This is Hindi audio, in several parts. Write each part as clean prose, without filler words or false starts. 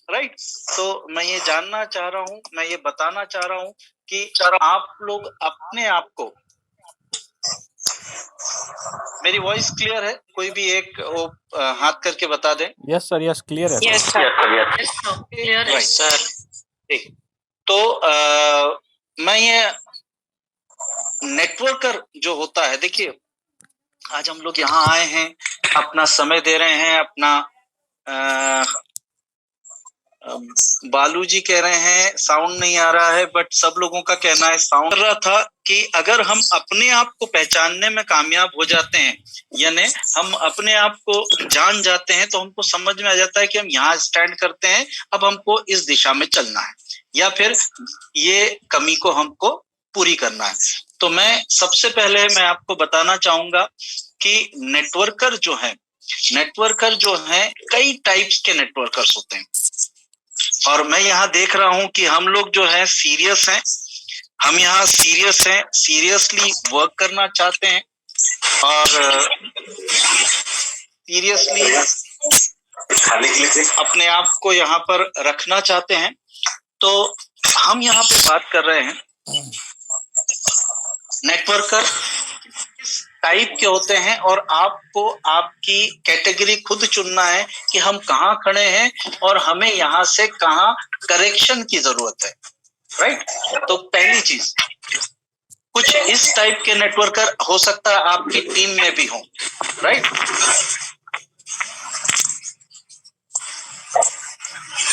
राइट। तो मैं ये जानना चाह रहा हूँ, मैं ये बताना चाह रहा हूँ कि आप लोग अपने आप को, मेरी वॉइस क्लियर है? कोई भी एक वो हाथ करके बता दें। यस सर, यस क्लियर है यस सर। सर, क्लियर है सर। ठीक। तो मैं ये नेटवर्कर जो होता है, देखिए आज हम लोग यहाँ आए हैं, अपना समय दे रहे हैं, अपना बालू जी कह रहे हैं साउंड नहीं आ रहा है, बट सब लोगों का कहना है साउंड कर रहा था कि अगर हम अपने आप को पहचानने में कामयाब हो जाते हैं, यानी हम अपने आप को जान जाते हैं, तो हमको समझ में आ जाता है कि हम यहाँ स्टैंड करते हैं, अब हमको इस दिशा में चलना है या फिर ये कमी को हमको पूरी करना है। तो मैं सबसे पहले मैं आपको बताना चाहूंगा कि नेटवर्कर जो है कई टाइप्स के नेटवर्कर्स होते हैं, और मैं यहाँ देख रहा हूँ कि हम लोग जो है सीरियस हैं, हम यहाँ सीरियस हैं, सीरियसली वर्क करना चाहते हैं और सीरियसली अपने आप को यहाँ पर रखना चाहते हैं। तो हम यहाँ पे बात कर रहे हैं नेटवर्कर टाइप के होते हैं, और आपको आपकी कैटेगरी खुद चुनना है कि हम कहाँ खड़े हैं और हमें यहाँ से कहाँ करेक्शन की जरूरत है। राइट। तो पहली चीज, कुछ इस टाइप के नेटवर्कर हो सकता है आपकी टीम में भी हो। राइट।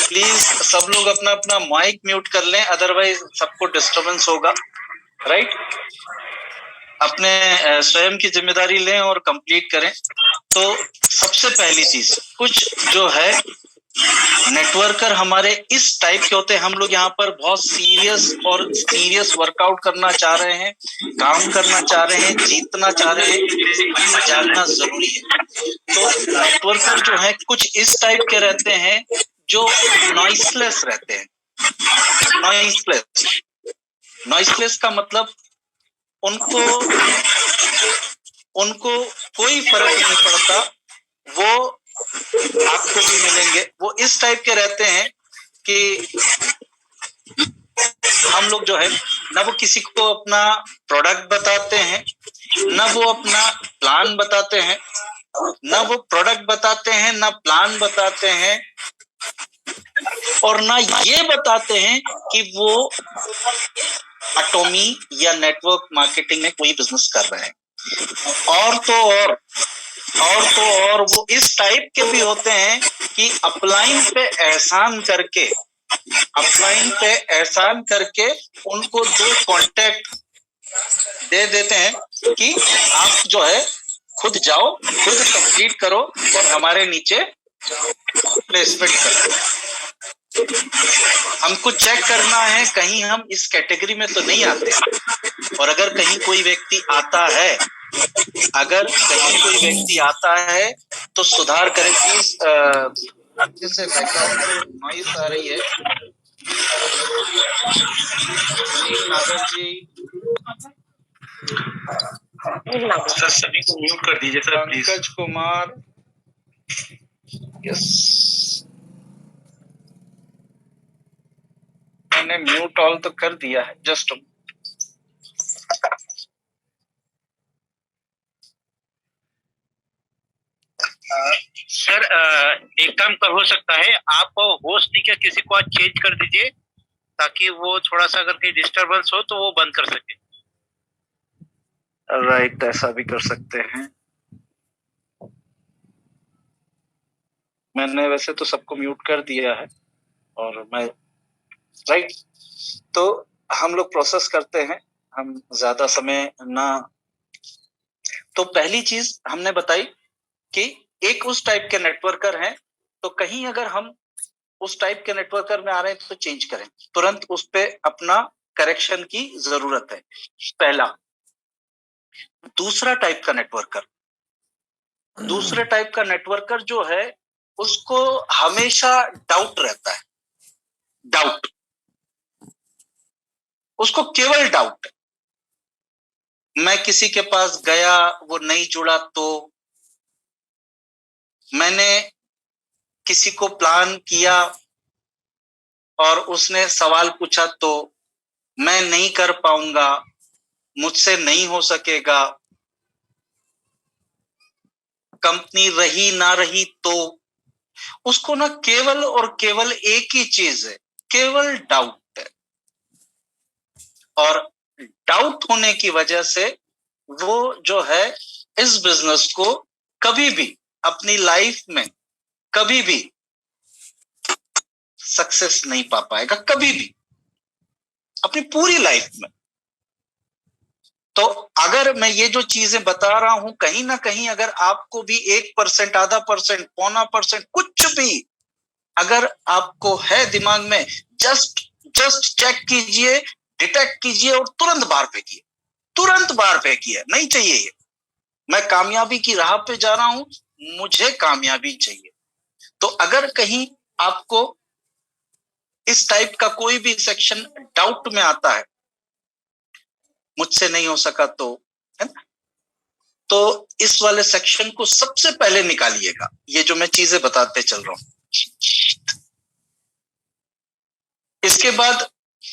प्लीज सब लोग अपना अपना माइक म्यूट कर लें, अदरवाइज सबको डिस्टरबेंस होगा। राइट। अपने स्वयं की जिम्मेदारी लें और कंप्लीट करें। तो सबसे पहली चीज, कुछ जो है नेटवर्कर हमारे इस टाइप के होते हैं, हम लोग यहाँ पर बहुत सीरियस वर्कआउट करना चाह रहे हैं, काम करना चाह रहे हैं, जीतना चाह रहे हैं, जानना जरूरी है। तो नेटवर्कर जो है कुछ इस टाइप के रहते हैं जो नॉइसलेस रहते हैं। नॉइसलेस का मतलब उनको कोई फर्क नहीं पड़ता, वो आपको भी मिलेंगे। वो इस टाइप के रहते हैं कि हम लोग जो है ना वो किसी को अपना प्रोडक्ट बताते हैं, ना वो अपना प्लान बताते हैं, ना वो प्रोडक्ट बताते हैं, ना प्लान बताते हैं, और ना ये बताते हैं कि वो एटॉमी या नेटवर्क मार्केटिंग में कोई बिजनेस कर रहे हैं। और वो इस टाइप के भी होते हैं कि अपलाइन पे एहसान करके उनको 2 कॉन्टैक्ट दे देते हैं कि आप जो है खुद जाओ, खुद कंप्लीट करो और हमारे नीचे प्लेसमेंट करो। हमको चेक करना है कहीं हम इस कैटेगरी में तो नहीं आते, और अगर कहीं कोई व्यक्ति आता है तो सुधार करें प्लीज। अच्छे से बैकग्राउंड नॉइस आ रही है। नागर जी सर सभी को म्यूट कर दीजिए sir please. Pankaj Kumar, yes मैंने म्यूट ऑल तो कर दिया है, जस्ट सर एक काम कर हो सकता है, आप होस्ट नहीं क्या किसी को आज चेंज कर दीजिए, ताकि वो थोड़ा सा अगर कहीं डिस्टरबेंस हो तो वो बंद कर सके। राइट, ऐसा भी कर सकते हैं। मैंने वैसे तो सबको म्यूट कर दिया है और मैं राइट। तो हम लोग प्रोसेस करते हैं, हम ज्यादा समय ना। तो पहली चीज हमने बताई कि एक उस टाइप के नेटवर्कर हैं, तो कहीं अगर हम उस टाइप के नेटवर्कर में आ रहे हैं तो चेंज करें, तुरंत उस पे अपना करेक्शन की जरूरत है। पहला। दूसरे टाइप का नेटवर्कर जो है उसको हमेशा डाउट रहता है। उसको केवल डाउट, मैं किसी के पास गया वो नहीं जुड़ा, तो मैंने किसी को प्लान किया और उसने सवाल पूछा तो मैं नहीं कर पाऊंगा, मुझसे नहीं हो सकेगा, कंपनी रही ना रही तो, उसको ना केवल और केवल एक ही चीज है, केवल डाउट है। और डाउट होने की वजह से वो जो है इस बिजनेस को कभी भी अपनी लाइफ में कभी भी सक्सेस नहीं पा पाएगा, कभी भी अपनी पूरी लाइफ में। तो अगर मैं ये जो चीजें बता रहा हूं, कहीं ना कहीं अगर आपको भी 1%, आधा परसेंट, पौना परसेंट, कुछ भी अगर आपको है दिमाग में, जस्ट चेक कीजिए, डिटेक्ट कीजिए और तुरंत बाहर फेंकिए, तुरंत बाहर फेंकिए। नहीं चाहिए ये, मैं कामयाबी की राह पे जा रहा हूं, मुझे कामयाबी चाहिए। तो अगर कहीं आपको इस टाइप का कोई भी सेक्शन डाउट में आता है, मुझसे नहीं हो सका तो, है ना, तो इस वाले सेक्शन को सबसे पहले निकालिएगा, ये जो मैं चीजें बताते चल रहा हूं। इसके बाद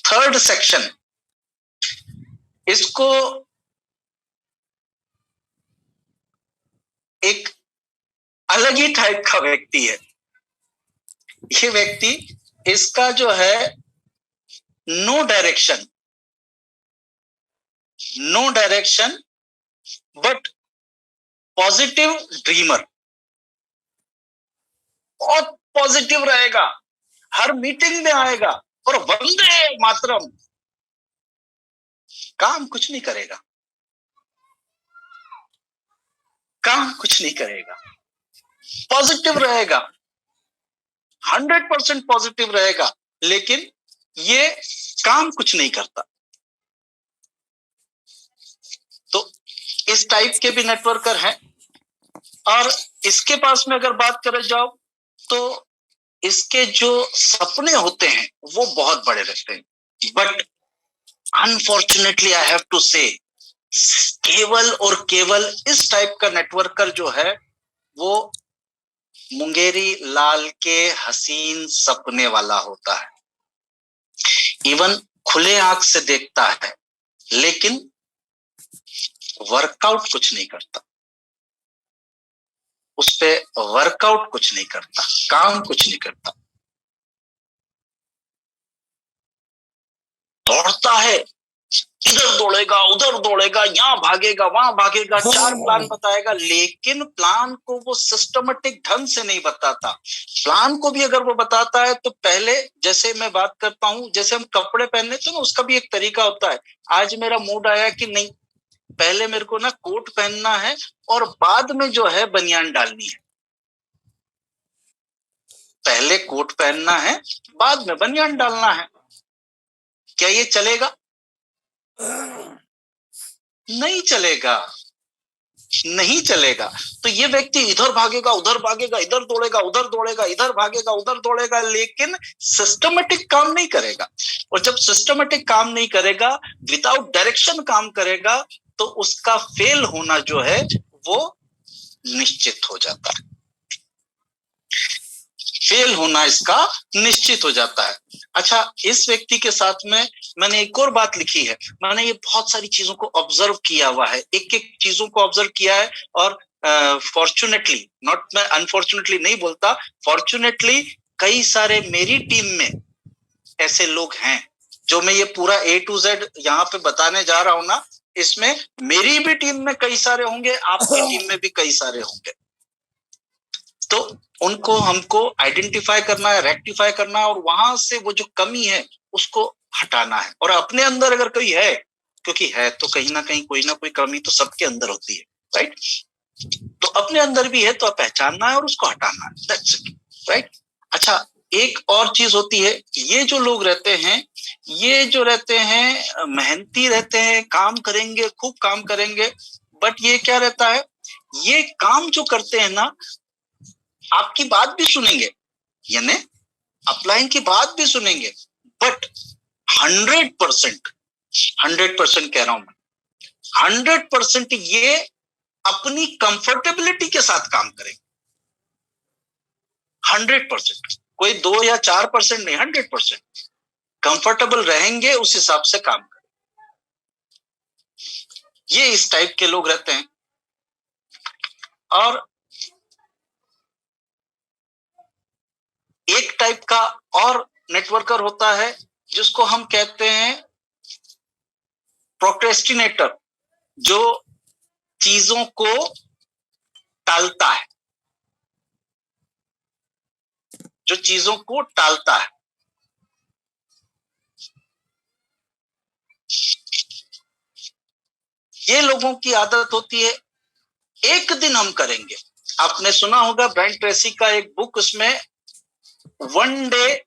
थर्ड सेक्शन, इसको एक अलग ही टाइप का व्यक्ति है। ये व्यक्ति, इसका जो है no direction but positive dreamer, बहुत पॉजिटिव रहेगा, हर मीटिंग में आएगा और वंदे मातरम, काम कुछ नहीं करेगा, काम कुछ नहीं करेगा, पॉजिटिव रहेगा, 100% पॉजिटिव रहेगा, लेकिन ये काम कुछ नहीं करता। तो इस टाइप के भी नेटवर्कर हैं। और इसके पास में अगर बात करें जाओ तो इसके जो सपने होते हैं वो बहुत बड़े रहते हैं, but unfortunately I have to say, केवल और केवल इस टाइप का नेटवर्कर जो है वो मुंगेरी लाल के हसीन सपने वाला होता है। इवन खुले आंख से देखता है लेकिन वर्कआउट कुछ नहीं करता, उस पे वर्कआउट कुछ नहीं करता, काम कुछ नहीं करता, दौड़ता है, इधर दौड़ेगा, उधर दौड़ेगा, यहां भागेगा, वहां भागेगा, 4 प्लान बताएगा, लेकिन प्लान को वो सिस्टमेटिक ढंग से नहीं बताता। प्लान को भी अगर वो बताता है तो पहले, जैसे मैं बात करता हूं, जैसे हम कपड़े पहनने तो ना, उसका भी एक तरीका होता है। आज मेरा मूड आया कि नहीं, पहले मेरे को ना कोट पहनना है और बाद में जो है बनियान डालनी है, पहले कोट पहनना है, बाद में बनियान डालना है। क्या ये चलेगा? नहीं चलेगा, नहीं चलेगा। तो ये व्यक्ति इधर भागेगा, उधर भागेगा, इधर दौड़ेगा, उधर दौड़ेगा, इधर भागेगा, उधर दौड़ेगा, लेकिन सिस्टमेटिक काम नहीं करेगा। और जब सिस्टमेटिक काम नहीं करेगा, विदाउट डायरेक्शन काम करेगा, तो उसका फेल होना जो है वो निश्चित हो जाता है, फेल होना इसका निश्चित हो जाता है। अच्छा, इस व्यक्ति के साथ में मैंने एक और बात लिखी है। मैंने ये बहुत सारी चीजों को ऑब्जर्व किया हुआ है, एक एक चीजों को ऑब्जर्व किया है, और फॉर्चुनेटली, नॉट, मैं अनफॉर्चुनेटली नहीं बोलता, फॉर्चुनेटली कई सारे मेरी टीम में ऐसे लोग हैं। जो मैं ये पूरा A to Z यहाँ पे बताने जा रहा हूं ना, इसमें मेरी भी टीम में कई सारे होंगे, आपकी टीम में भी कई सारे होंगे। तो उनको हमको आइडेंटिफाई करना है, रेक्टिफाई करना है, और वहां से वो जो कमी है उसको हटाना है। और अपने अंदर अगर कोई है, क्योंकि है तो कहीं ना कहीं कोई ना कोई कमी तो सबके अंदर होती है, राइट? तो अपने अंदर भी है तो पहचानना है और उसको हटाना है, दैट्स इट, राइट? अच्छा, एक और चीज होती है, ये जो लोग रहते हैं, ये जो रहते हैं मेहनती रहते हैं, काम करेंगे, खूब काम करेंगे, बट ये क्या रहता है, ये काम जो करते हैं ना, आपकी बात भी सुनेंगे, यानी अपलाइन की बात भी सुनेंगे, बट 100% कह रहा हूं मैं, 100% ये अपनी कंफर्टेबिलिटी के साथ काम करेंगे, 100%। कोई 2 या 4% नहीं, 100% कंफर्टेबल रहेंगे, उस हिसाब से काम करें। ये इस टाइप के लोग रहते हैं। और एक टाइप का और नेटवर्कर होता है जिसको हम कहते हैं प्रोक्रेस्टिनेटर, जो चीजों को टालता है, जो चीजों को टालता है। ये लोगों की आदत होती है, एक दिन हम करेंगे। आपने सुना होगा ब्रायन ट्रेसी का एक बुक, उसमें वन डे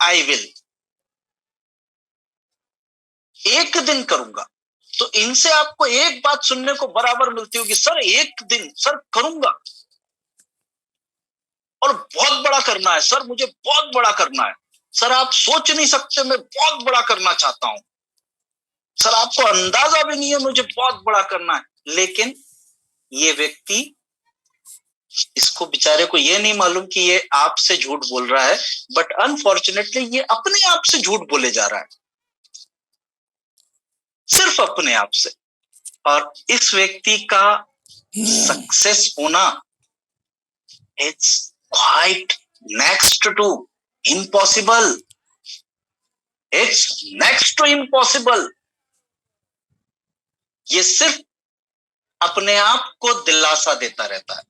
आई विल, एक दिन करूंगा। तो इनसे आपको एक बात सुनने को बराबर मिलती होगी, सर एक दिन, सर करूंगा, और बहुत बड़ा करना है सर, मुझे बहुत बड़ा करना है सर, आप सोच नहीं सकते, मैं बहुत बड़ा करना चाहता हूं सर, आपको अंदाजा भी नहीं है, मुझे बहुत बड़ा करना है। लेकिन ये व्यक्ति, इसको बेचारे को ये नहीं मालूम कि ये आपसे झूठ बोल रहा है, बट अनफॉर्चुनेटली ये अपने आप से झूठ बोले जा रहा है, सिर्फ अपने आप से। और इस व्यक्ति का सक्सेस होना it's quite next to impossible, it's next to impossible. ये सिर्फ अपने आप को दिलासा देता रहता है,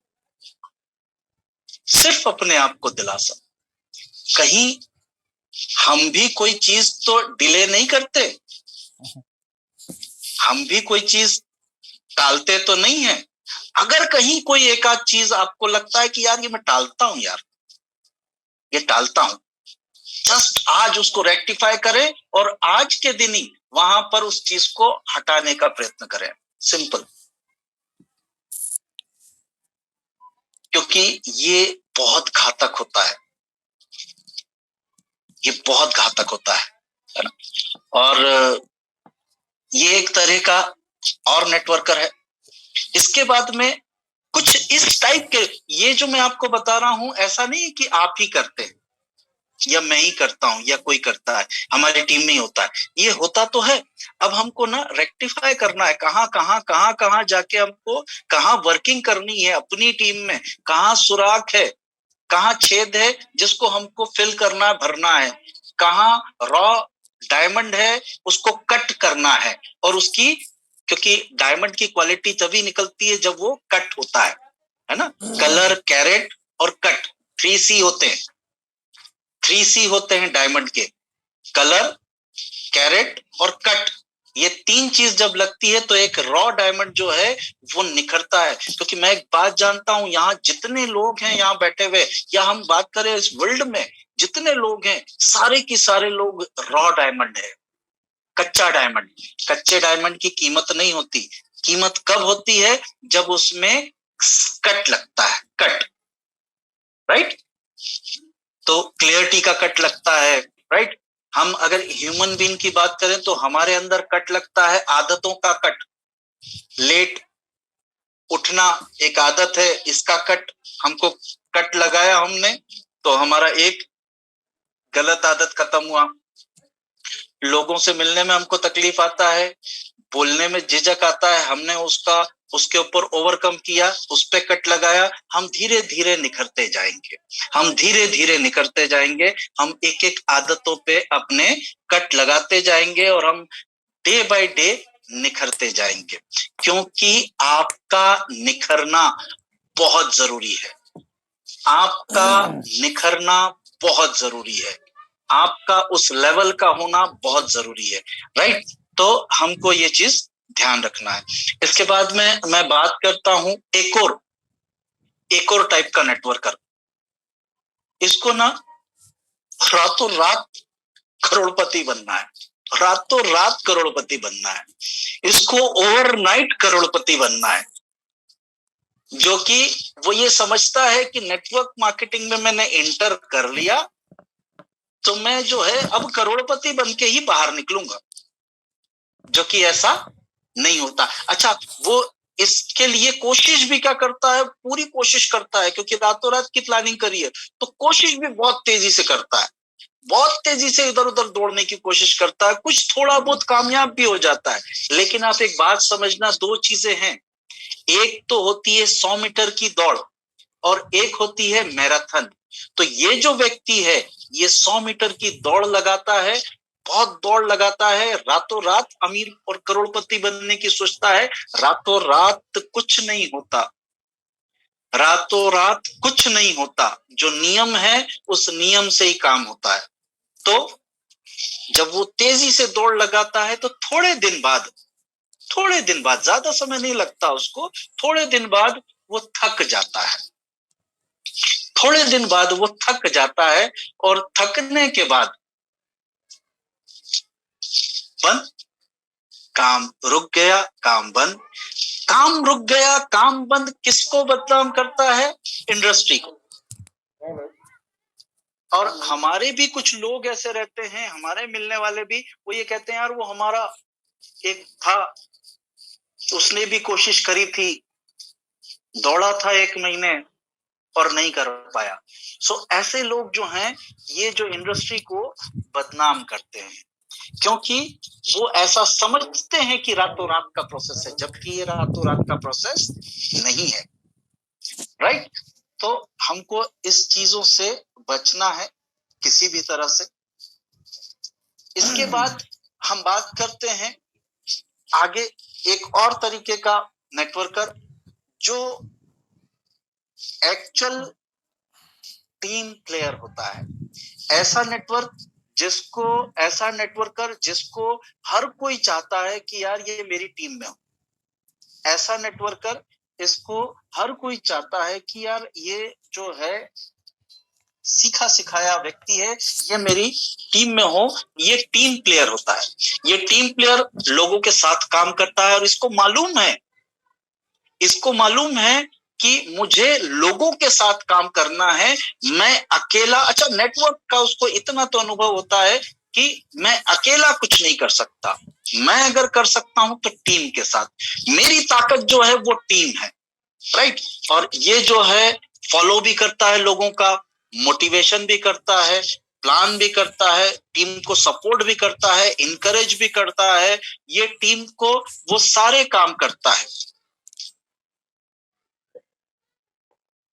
सिर्फ अपने आप को दिलासा। कहीं हम भी कोई चीज तो डिले नहीं करते, हम भी कोई चीज टालते तो नहीं है। अगर कहीं कोई एक आध चीज आपको लगता है कि यार ये मैं टालता हूं, यार ये टालता हूं, जस्ट आज उसको रेक्टिफाई करें और आज के दिन ही वहां पर उस चीज को हटाने का प्रयत्न करें। सिंपल। क्योंकि ये बहुत घातक होता है, ये बहुत घातक होता है ना। और ये एक तरह का और नेटवर्कर है। इसके बाद में कुछ इस टाइप के, ये जो मैं आपको बता रहा हूं, ऐसा नहीं है कि आप ही करते हैं या मैं ही करता हूं या कोई करता है, हमारी टीम में ही होता है, ये होता तो है। अब हमको ना रेक्टिफाई करना है, कहां जाके हमको कहां वर्किंग करनी है अपनी टीम में, कहां सुराख है, कहां छेद है जिसको हमको फिल करना है, भरना है, कहां रॉ डायमंड है उसको कट करना है। और उसकी, क्योंकि डायमंड की क्वालिटी तभी निकलती है जब वो कट होता है ना। कलर, कैरेट और कट, 3C होते हैं, 3C होते हैं डायमंड के, कलर, कैरेट और कट। ये 3 चीज जब लगती है तो एक रॉ डायमंड जो है वो निखरता है। क्योंकि मैं एक बात जानता हूं, यहाँ जितने लोग हैं यहाँ बैठे हुए, या हम बात करें इस वर्ल्ड में जितने लोग हैं, सारे के सारे लोग रॉ डायमंड है, कच्चा डायमंड। कच्चे डायमंड की कीमत नहीं होती, कीमत कब होती है, जब उसमें कट लगता है, कट, राइट। तो क्लियरिटी का कट लगता है, राइट। हम अगर ह्यूमन बीइंग की बात करें तो हमारे अंदर कट लगता है, आदतों का कट। लेट उठना एक आदत है, इसका कट, हमको कट लगाया हमने तो हमारा एक गलत आदत खत्म हुआ। लोगों से मिलने में हमको तकलीफ आता है, बोलने में झिझक आता है, हमने उसके ऊपर ओवरकम किया, उस पे कट लगाया। हम धीरे धीरे निखरते जाएंगे, हम धीरे धीरे निखरते जाएंगे, हम एक एक आदतों पे अपने कट लगाते जाएंगे और हम डे बाय डे निखरते जाएंगे। क्योंकि आपका निखरना बहुत जरूरी है, आपका निखरना बहुत जरूरी है, आपका उस लेवल का होना बहुत जरूरी है, राइट। तो हमको ये चीज ध्यान रखना है। इसके बाद में मैं बात करता हूं एक और टाइप का नेटवर्कर। इसको ना रातों रात करोड़पति बनना है, रातों रात करोड़पति बनना है, इसको ओवरनाइट करोड़पति बनना है। जो कि वो ये समझता है कि नेटवर्क मार्केटिंग में मैंने एंटर कर लिया तो मैं जो है अब करोड़पति बन के ही बाहर निकलूंगा, जो कि ऐसा नहीं होता। अच्छा, वो इसके लिए कोशिश भी क्या करता है, पूरी कोशिश करता है, क्योंकि रातों रात की प्लानिंग करी है तो कोशिश भी बहुत तेजी से करता है, बहुत तेजी से इधर उधर दौड़ने की कोशिश करता है, कुछ थोड़ा बहुत कामयाब भी हो जाता है। लेकिन आप एक बात समझना, दो चीजें हैं, एक तो होती है 100 मीटर की दौड़ और एक होती है मैराथन। तो ये जो व्यक्ति है ये 100 मीटर की दौड़ लगाता है, बहुत दौड़ लगाता है, रातों रात अमीर और करोड़पति बनने की सोचता है, रातों रात कुछ नहीं होता, रातों रात कुछ नहीं होता, जो नियम है उस नियम से ही काम होता है। तो जब वो तेजी से दौड़ लगाता है तो थोड़े दिन बाद, ज्यादा समय नहीं लगता उसको, थोड़े दिन बाद वो थक जाता है, थोड़े दिन बाद वो थक जाता है और थकने के बाद बंद, काम रुक गया, काम बंद, काम रुक गया, काम बंद किसको बदनाम करता है? इंडस्ट्री को। और हमारे भी कुछ लोग ऐसे रहते हैं, हमारे मिलने वाले भी, वो ये कहते हैं यार वो हमारा एक था, उसने भी कोशिश करी थी, दौड़ा था 1 महीने और नहीं कर पाया। सो ऐसे लोग जो हैं ये जो इंडस्ट्री को बदनाम करते हैं, क्योंकि वो ऐसा समझते हैं कि रातों रात का प्रोसेस है, जबकि ये रातों रात का प्रोसेस नहीं है, राइट? तो हमको इस चीजों से बचना है किसी भी तरह से। इसके बाद हम बात करते हैं आगे एक और तरीके का नेटवर्कर, जो एक्चुअल टीम प्लेयर होता है। ऐसा नेटवर्कर जिसको हर कोई चाहता है कि यार ये मेरी टीम में हो। ऐसा नेटवर्कर, इसको हर कोई चाहता है कि यार ये जो है सीखा सिखाया व्यक्ति है, ये मेरी टीम में हो। ये टीम प्लेयर होता है। ये टीम प्लेयर लोगों के साथ काम करता है और इसको मालूम है कि मुझे लोगों के साथ काम करना है, मैं अकेला, अच्छा नेटवर्क का उसको इतना तो अनुभव होता है कि मैं अकेला कुछ नहीं कर सकता, मैं अगर कर सकता हूं तो टीम के साथ, मेरी ताकत जो है वो टीम है, राइट? और ये जो है फॉलो भी करता है लोगों का, मोटिवेशन भी करता है, प्लान भी करता है, टीम को सपोर्ट भी करता है, इनकरेज भी करता है, ये टीम को वो सारे काम करता है।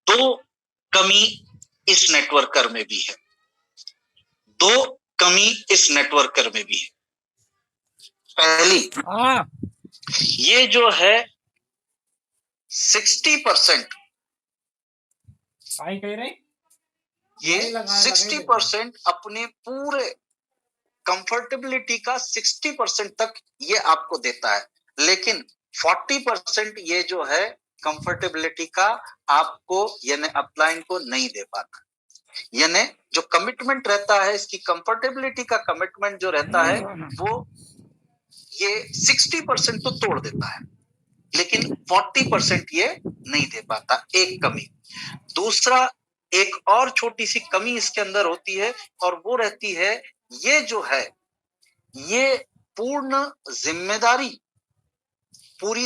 दो कमी इस नेटवर्कर में भी है, दो कमी इस नेटवर्कर में भी है। पहली, ये जो है 60%, ये 60% अपने पूरे कंफर्टेबिलिटी का 60% तक ये आपको देता है, लेकिन 40% ये जो है कंफर्टेबिलिटी का आपको यानी अपलाइन को नहीं दे पाता। यानी जो कमिटमेंट रहता है, इसकी कंफर्टेबिलिटी का कमिटमेंट जो रहता है वो ये 60% तो तोड़ देता है, लेकिन 40% ये नहीं दे पाता। एक कमी। दूसरा, एक और छोटी सी कमी इसके अंदर होती है और वो रहती है, ये जो है ये पूरी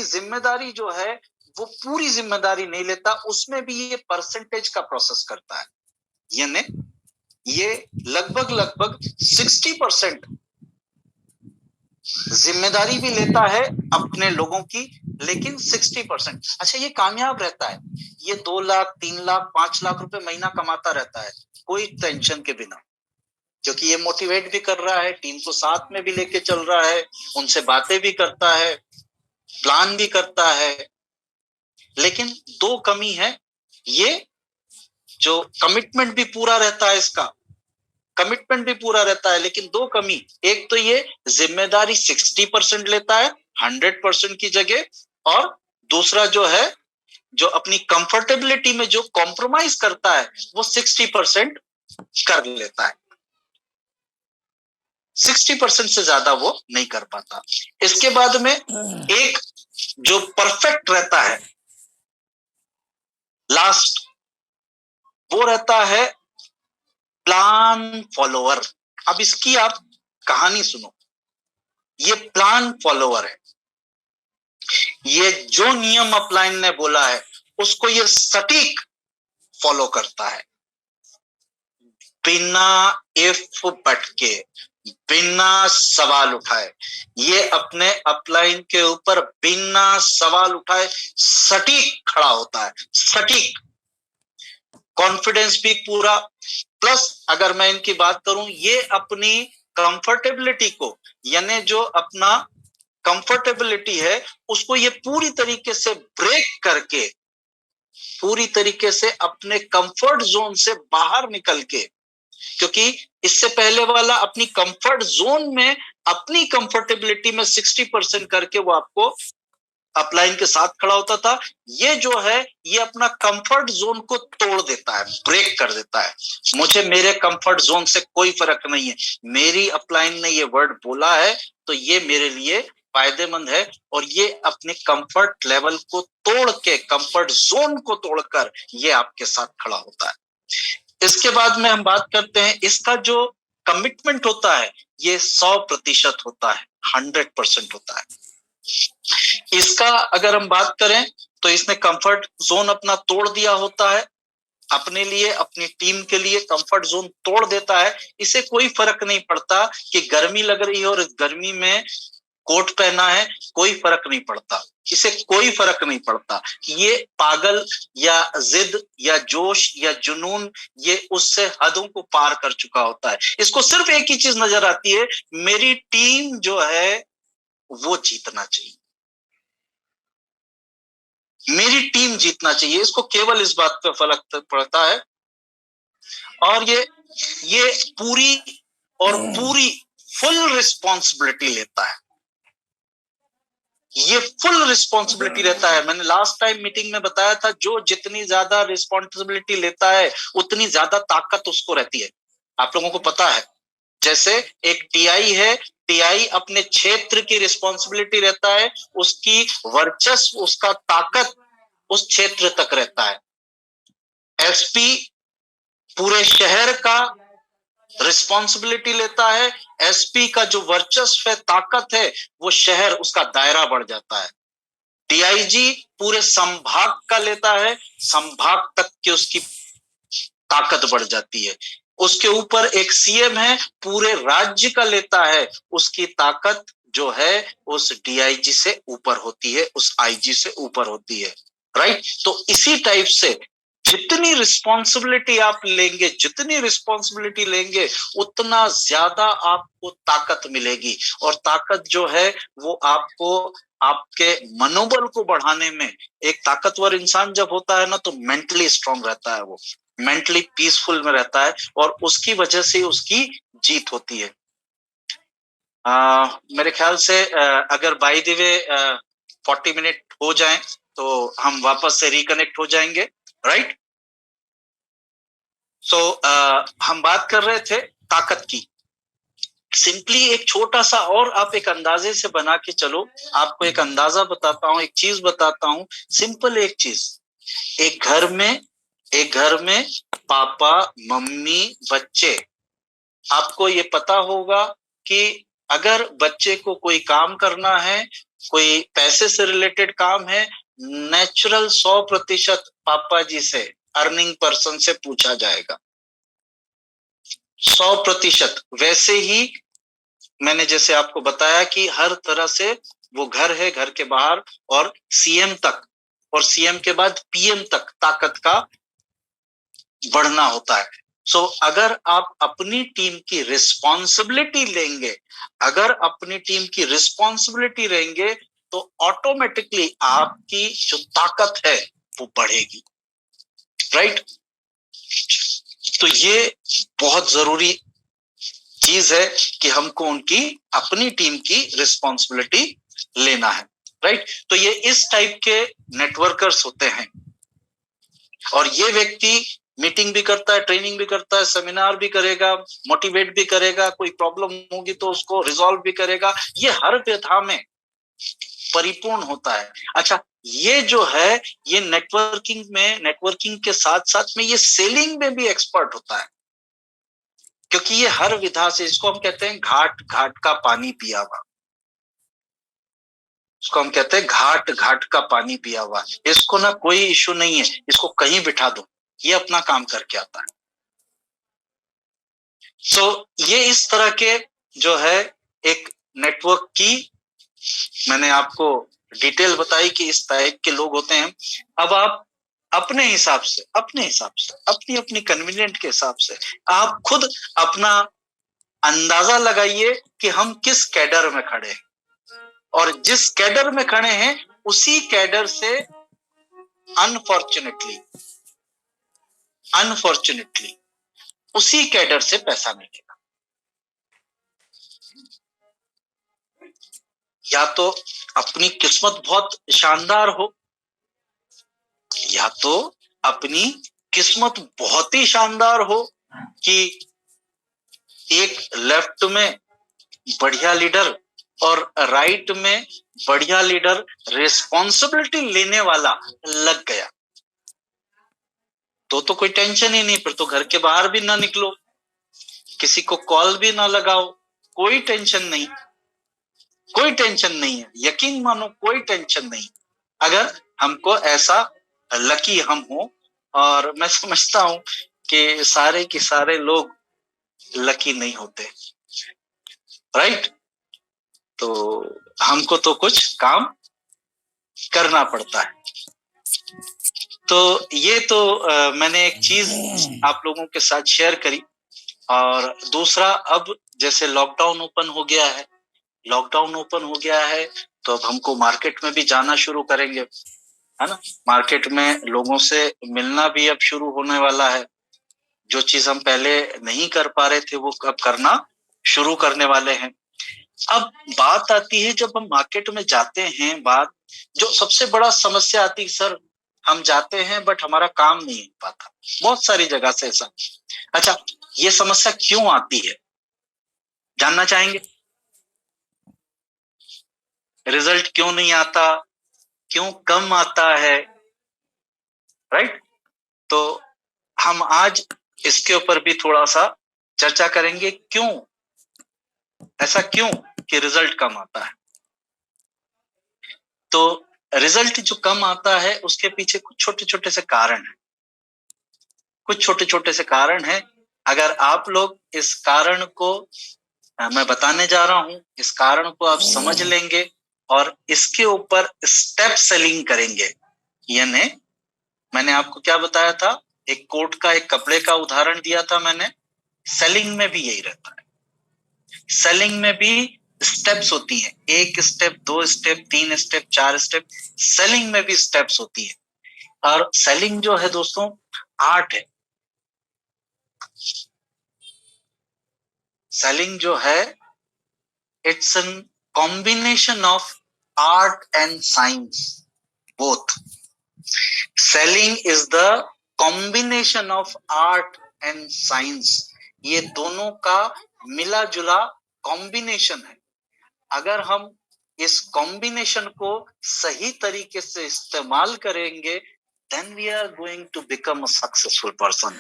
जिम्मेदारी जो है वो पूरी जिम्मेदारी नहीं लेता, उसमें भी ये परसेंटेज का प्रोसेस करता है। यानी ये लगभग 60% जिम्मेदारी भी लेता है अपने लोगों की, लेकिन 60%, अच्छा ये कामयाब रहता है, ये 2 लाख 3 लाख 5 लाख रुपए महीना कमाता रहता है कोई टेंशन के बिना, क्योंकि ये मोटिवेट भी कर रहा है, टीम को साथ में भी लेके चल रहा है, उनसे बातें भी करता है, प्लान भी करता है। लेकिन दो कमी है, ये जो कमिटमेंट भी पूरा रहता है, इसका कमिटमेंट भी पूरा रहता है, लेकिन दो कमी, एक तो ये जिम्मेदारी 60% लेता है 100% की जगह, और दूसरा जो है जो अपनी कंफर्टेबिलिटी में जो कॉम्प्रोमाइज करता है वो 60% कर लेता है, 60% से ज्यादा वो नहीं कर पाता। इसके बाद में एक जो परफेक्ट रहता है लास्ट, वो रहता है प्लान फॉलोअर। अब इसकी आप कहानी सुनो, ये प्लान फॉलोअर है। ये जो नियम अपलाइन ने बोला है उसको ये सटीक फॉलो करता है, बिना इफ बट के, बिना सवाल उठाए। ये अपने अपलाइन के ऊपर बिना सवाल उठाए सटीक खड़ा होता है, सटीक, कॉन्फिडेंस भी पूरा। प्लस अगर मैं इनकी बात करूं, ये अपनी कंफर्टेबिलिटी को, यानी जो अपना कंफर्टेबिलिटी है उसको ये पूरी तरीके से ब्रेक करके, पूरी तरीके से अपने कंफर्ट जोन से बाहर निकल के, क्योंकि इससे पहले वाला अपनी कंफर्ट जोन में अपनी कंफर्टेबिलिटी में 60% करके वो आपको अपलाइन के साथ खड़ा होता था। ये जो है ये अपना कंफर्ट जोन को तोड़ देता है, ब्रेक कर देता है। मुझे मेरे कंफर्ट जोन से कोई फर्क नहीं है, मेरी अपलाइन ने ये वर्ड बोला है तो ये मेरे लिए फायदेमंद है, और ये अपने कंफर्ट लेवल को तोड़ के, कंफर्ट जोन को तोड़कर ये आपके साथ खड़ा होता है। इसके बाद में हम बात करते हैं, इसका जो कमिटमेंट होता है ये 100% होता है, 100% होता है। इसका अगर हम बात करें तो इसने कंफर्ट जोन अपना तोड़ दिया होता है, अपने लिए, अपनी टीम के लिए कंफर्ट जोन तोड़ देता है। इसे कोई फर्क नहीं पड़ता कि गर्मी लग रही है और इस गर्मी में कोट पहना है, कोई फर्क नहीं पड़ता, इसे कोई फर्क नहीं पड़ता। ये पागल या जिद या जोश या जुनून, ये उससे हदों को पार कर चुका होता है। इसको सिर्फ एक ही चीज नजर आती है, मेरी टीम जो है वो जीतना चाहिए, मेरी टीम जीतना चाहिए। इसको केवल इस बात पे फर्क पड़ता है, और ये पूरी और पूरी फुल रिस्पॉन्सिबिलिटी लेता है, ये फुल रिस्पॉन्सिबिलिटी रहता है। मैंने लास्ट टाइम मीटिंग में बताया था, जो जितनी ज्यादा रिस्पॉन्सिबिलिटी लेता है उतनी ज्यादा ताकत उसको रहती है। आप लोगों को पता है, जैसे एक टीआई है, टीआई अपने क्षेत्र की रिस्पॉन्सिबिलिटी रहता है, उसकी वर्चस्व, उसका ताकत उस क्षेत्र तक रहता है। एसपी पूरे शहर का रिस्पॉन्सिबिलिटी लेता है, एसपी का जो वर्चस्व है, ताकत है, वो शहर, उसका दायरा बढ़ जाता है। डीआईजी पूरे संभाग का लेता है, संभाग तक की उसकी ताकत बढ़ जाती है। उसके ऊपर एक सीएम है, पूरे राज्य का लेता है, उसकी ताकत जो है उस डीआईजी से ऊपर होती है, उस आईजी से ऊपर होती है, राइट। तो इसी टाइप से जितनी रिस्पॉन्सिबिलिटी आप लेंगे, जितनी रिस्पॉन्सिबिलिटी लेंगे, उतना ज्यादा आपको ताकत मिलेगी, और ताकत जो है वो आपको, आपके मनोबल को बढ़ाने में, एक ताकतवर इंसान जब होता है ना तो मेंटली स्ट्रांग रहता है, वो मेंटली पीसफुल में रहता है, और उसकी वजह से उसकी जीत होती है। मेरे ख्याल से अगर बाय द वे 40 मिनट हो जाएं तो हम वापस से रिकनेक्ट हो जाएंगे, राइट। सो हम बात कर रहे थे ताकत की। सिंपली एक छोटा सा और आप एक अंदाजे से बना के चलो, आपको एक अंदाजा बताता हूं, एक चीज बताता हूं, सिंपल एक चीज। एक घर में पापा, मम्मी, बच्चे, आपको ये पता होगा कि अगर बच्चे को कोई काम करना है, कोई पैसे से रिलेटेड काम है, नेचुरल 100% पापा जी से, अर्निंग पर्सन से पूछा जाएगा, 100%। वैसे ही मैंने जैसे आपको बताया कि हर तरह से वो घर है, घर के बाहर और सीएम तक, और सीएम के बाद पीएम तक ताकत का बढ़ना होता है। सो अगर आप अपनी टीम की रिस्पॉन्सिबिलिटी लेंगे, अगर अपनी टीम की रिस्पॉन्सिबिलिटी लेंगे, तो ऑटोमेटिकली आपकी जो ताकत है वो बढ़ेगी, राइट। तो ये बहुत जरूरी चीज है कि हमको उनकी, अपनी टीम की रिस्पॉन्सिबिलिटी लेना है, राइट। तो ये इस टाइप के नेटवर्कर्स होते हैं, और ये व्यक्ति मीटिंग भी करता है, ट्रेनिंग भी करता है, सेमिनार भी करेगा, मोटिवेट भी करेगा, कोई प्रॉब्लम होगी तो उसको रिजॉल्व भी करेगा, ये हर विधा में परिपूर्ण होता है। अच्छा, ये जो है ये नेटवर्किंग में, नेटवर्किंग के साथ साथ में ये सेलिंग में भी एक्सपर्ट होता है, क्योंकि ये हर विधा से, इसको हम कहते हैं घाट घाट का पानी पिया हुआ। उसको हम कहते हैं घाट घाट का पानी पिया हुआ, इसको ना कोई इश्यू नहीं है, इसको कहीं बिठा दो, ये अपना काम करके आता है। ये इस तरह के जो है एक नेटवर्क की मैंने आपको डिटेल बताई कि इस टाइप के लोग होते हैं। अब आप अपने हिसाब से अपनी अपनी कन्वीनियंट के हिसाब से आप खुद अपना अंदाजा लगाइए कि हम किस कैडर में खड़े हैं, और जिस कैडर में खड़े हैं उसी कैडर से अनफॉर्चुनेटली उसी कैडर से पैसा मिलेगा। या तो अपनी किस्मत बहुत शानदार हो, या तो अपनी किस्मत बहुत ही शानदार हो कि एक लेफ्ट में बढ़िया लीडर और राइट में बढ़िया लीडर रिस्पॉन्सिबिलिटी लेने वाला लग गया, तो कोई टेंशन ही नहीं, फिर तो घर के बाहर भी ना निकलो, किसी को कॉल भी ना लगाओ, कोई टेंशन नहीं है, यकीन मानो कोई टेंशन नहीं। अगर हमको ऐसा लकी हम हो, और मैं समझता हूं कि सारे के सारे लोग लकी नहीं होते, राइट? तो हमको तो कुछ काम करना पड़ता है। तो ये तो मैंने एक चीज आप लोगों के साथ शेयर करी। और दूसरा, अब जैसे लॉकडाउन ओपन हो गया है तो अब हमको मार्केट में भी जाना शुरू करेंगे, है ना? मार्केट में लोगों से मिलना भी अब शुरू होने वाला है। जो चीज हम पहले नहीं कर पा रहे थे वो अब करना शुरू करने वाले हैं। अब बात आती है, जब हम मार्केट में जाते हैं, बात जो सबसे बड़ा समस्या आती है, सर हम जाते हैं बट हमारा काम नहीं हो पाता, बहुत सारी जगह से ऐसा। अच्छा, ये समस्या क्यों आती है जानना चाहेंगे? रिजल्ट क्यों नहीं आता, क्यों कम आता है, राइट? तो हम आज इसके ऊपर भी थोड़ा सा चर्चा करेंगे, क्यों ऐसा, क्यों कि रिजल्ट कम आता है। तो रिजल्ट जो कम आता है उसके पीछे कुछ छोटे छोटे से कारण हैं। अगर आप लोग इस कारण को मैं बताने जा रहा हूं, इस कारण को आप समझ लेंगे और इसके ऊपर स्टेप सेलिंग करेंगे। यानी मैंने आपको क्या बताया था, एक कोट का, एक कपड़े का उदाहरण दिया था मैंने। सेलिंग में भी यही रहता है, सेलिंग में भी स्टेप्स होती हैं, 1 step, 2 step, 3 step, 4 step, selling में भी स्टेप्स होती है। और सेलिंग जो है दोस्तों आर्ट है। सेलिंग जो है it's an combination of art and science, both. Selling is the combination of art and science, ये दोनों का मिला जुला कॉम्बिनेशन है। अगर हम इस कॉम्बिनेशन को सही तरीके से इस्तेमाल करेंगे, then we are going to become a successful person,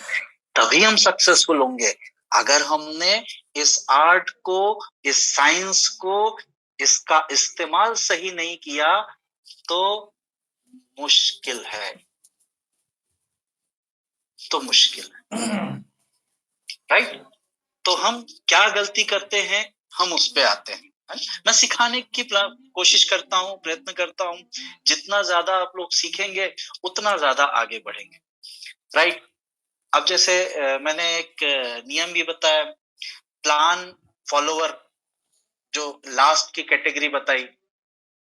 तभी हम सक्सेसफुल होंगे। अगर हमने इस आर्ट को, इस साइंस को, इसका इस्तेमाल सही नहीं किया तो मुश्किल है, राइट? तो हम क्या गलती करते हैं, हम उस पे आते हैं। मैं सिखाने की कोशिश करता हूं, प्रयत्न करता हूं, जितना ज्यादा आप लोग सीखेंगे उतना ज्यादा आगे बढ़ेंगे, राइट? अब जैसे मैंने एक नियम भी बताया, प्लान फॉलोवर, जो लास्ट की कैटेगरी बताई,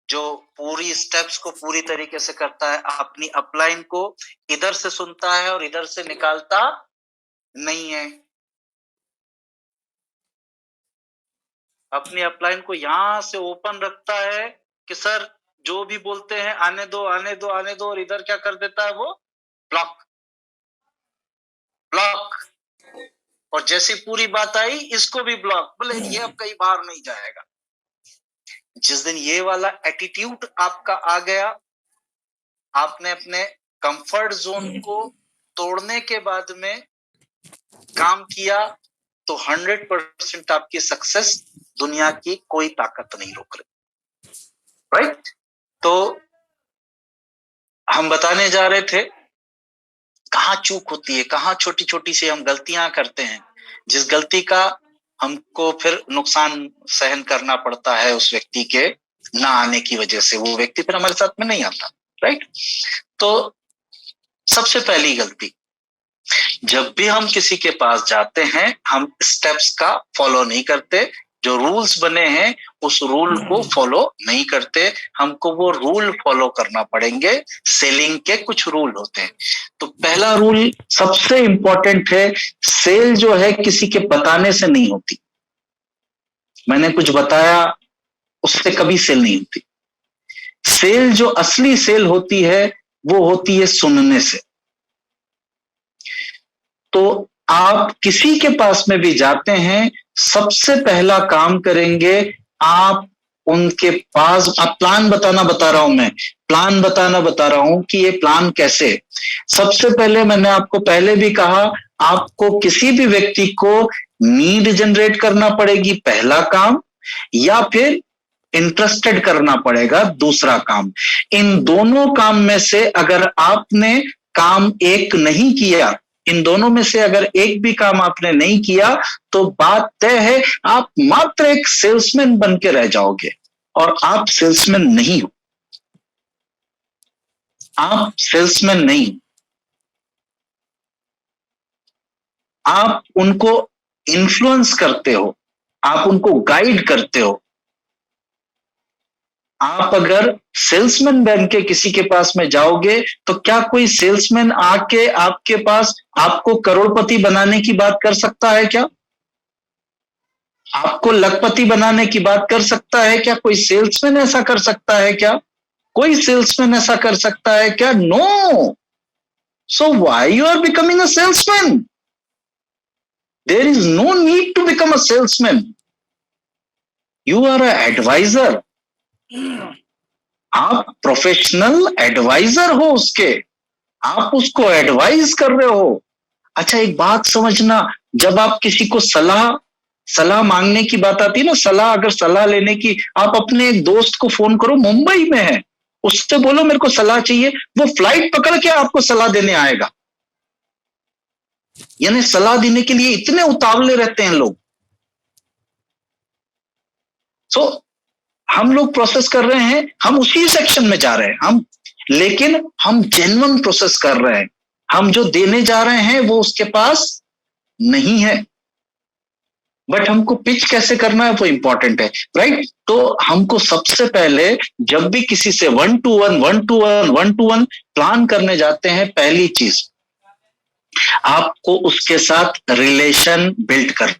जो पूरी स्टेप्स को पूरी तरीके से करता है, अपनी अपलाइन को इधर से सुनता है और इधर से निकालता नहीं है, अपनी अपलाइन को यहां से ओपन रखता है कि सर जो भी बोलते हैं आने दो, और इधर क्या कर देता है वो, ब्लॉक। और जैसी पूरी बात आई इसको भी ब्लॉक, बोले ये अब कहीं बाहर नहीं जाएगा। जिस दिन ये वाला एटीट्यूड आपका आ गया, आपने अपने कंफर्ट जोन को तोड़ने के बाद में काम किया, तो 100% आपकी सक्सेस दुनिया की कोई ताकत नहीं रोक रही, राइट? तो हम बताने जा रहे थे कहाँ चूक होती है, कहाँ छोटी छोटी सी हम गलतियां करते हैं, जिस गलती का हमको फिर नुकसान सहन करना पड़ता है उस व्यक्ति के ना आने की वजह से, वो व्यक्ति फिर हमारे साथ में नहीं आता। राइट। तो सबसे पहली गलती, जब भी हम किसी के पास जाते हैं हम स्टेप्स का फॉलो नहीं करते, जो रूल्स बने हैं उस रूल को फॉलो नहीं करते। हमको वो रूल फॉलो करना पड़ेंगे। सेलिंग के कुछ रूल होते हैं। तो पहला रूल सबसे इंपॉर्टेंट है, सेल जो है किसी के बताने से नहीं होती। मैंने कुछ बताया उससे कभी सेल नहीं होती। सेल जो असली सेल होती है वो होती है सुनने से। तो आप किसी के पास में भी जाते हैं, सबसे पहला काम करेंगे आप उनके पास, आप प्लान बताना बता रहा हूं, मैं प्लान बताना बता रहा हूं कि ये प्लान कैसे। सबसे पहले मैंने आपको पहले भी कहा, आपको किसी भी व्यक्ति को नीड जनरेट करना पड़ेगी, पहला काम, या फिर इंटरेस्टेड करना पड़ेगा, दूसरा काम। इन दोनों काम में से अगर आपने काम एक नहीं किया, इन दोनों में से अगर एक भी काम आपने नहीं किया तो बात तय है, आप मात्र एक सेल्समैन बन के रह जाओगे और आप सेल्समैन नहीं हो। आप सेल्समैन नहीं, आप उनको इन्फ्लुएंस करते हो, आप उनको गाइड करते हो। आप अगर सेल्समैन बन के किसी के पास में जाओगे तो क्या कोई सेल्समैन आके आपके पास आपको करोड़पति बनाने की बात कर सकता है क्या? आपको लखपति बनाने की बात कर सकता है क्या? कोई सेल्समैन ऐसा कर सकता है क्या? कोई सेल्समैन ऐसा कर सकता है क्या? No. So why you are becoming a salesman? There is no need to become a salesman. You are a adviser. आप प्रोफेशनल एडवाइजर हो उसके, आप उसको एडवाइस कर रहे हो। अच्छा एक बात समझना, जब आप किसी को सलाह सलाह मांगने की बात आती है ना, सलाह, अगर सलाह लेने की, आप अपने एक दोस्त को फोन करो, मुंबई में है, उससे बोलो मेरे को सलाह चाहिए, वो फ्लाइट पकड़ के आपको सलाह देने आएगा। यानी सलाह देने के लिए इतने उतावले रहते हैं लोग। सो हम लोग प्रोसेस कर रहे हैं, हम उसी सेक्शन में जा रहे हैं हम, लेकिन हम जेन्युइन प्रोसेस कर रहे हैं। हम जो देने जा रहे हैं वो उसके पास नहीं है, बट हमको पिच कैसे करना है वो इंपॉर्टेंट है। राइट। तो हमको सबसे पहले जब भी किसी से वन टू वन प्लान करने जाते हैं, पहली चीज आपको उसके साथ रिलेशन बिल्ड कर।